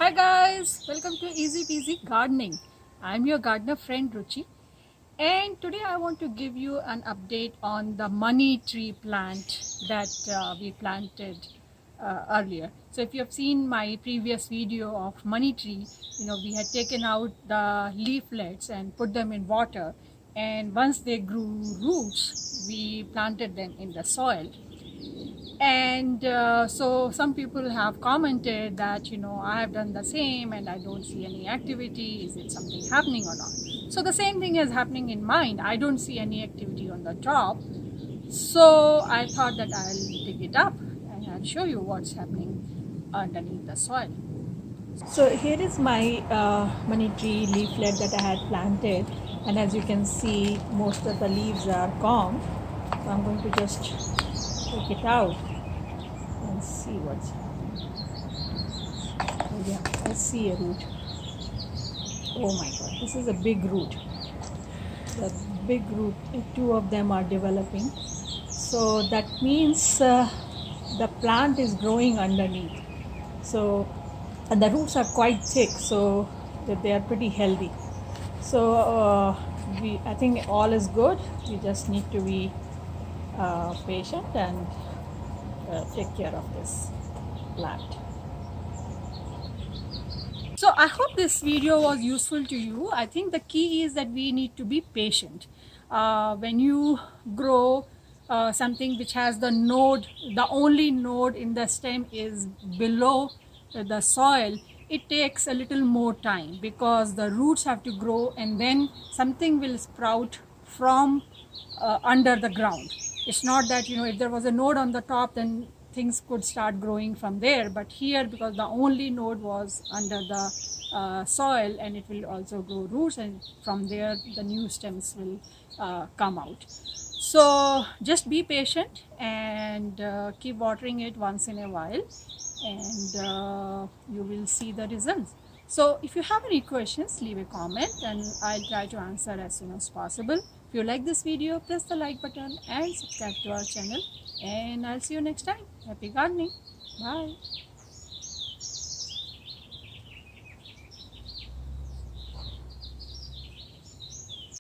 Hi guys, welcome to Easy Peasy Gardening. I'm your gardener friend Ruchi, and today I want to give you an update on the money tree plant that we planted earlier. So if you have seen my previous video of money tree, we had taken out the leaflets and put them in water, and once they grew roots, we planted them in the soil. And so some people have commented that I have done the same and I don't see any activity. Is it something happening or not? So the same thing is happening in mine. I don't see any activity on the top, so I thought that I'll dig it up and I'll show you what's happening underneath the soil. So here is my money tree leaflet that I had planted, and as you can see, most of the leaves are gone. So I'm going to just take it out and see what's happening. Oh yeah, I see a root. Oh my god, this is a big root. The big root, two of them are developing. So that means the plant is growing underneath. So, and the roots are quite thick, so that they are pretty healthy. So I think all is good. We just need to be patient and take care of this plant. So I hope this video was useful to you. I think the key is that we need to be patient. When you grow something which has the node, the only node in the stem is below the soil, it takes a little more time because the roots have to grow and then something will sprout from under the ground. It's not that if there was a node on the top, then things could start growing from there, but here, because the only node was under the soil, and it will also grow roots, and from there the new stems will come out. So just be patient and keep watering it once in a while, and you will see the results. So if you have any questions, leave a comment and I'll try to answer as soon as possible. If you like this video, press the like button and subscribe to our channel, and I'll see you next time. Happy gardening. Bye.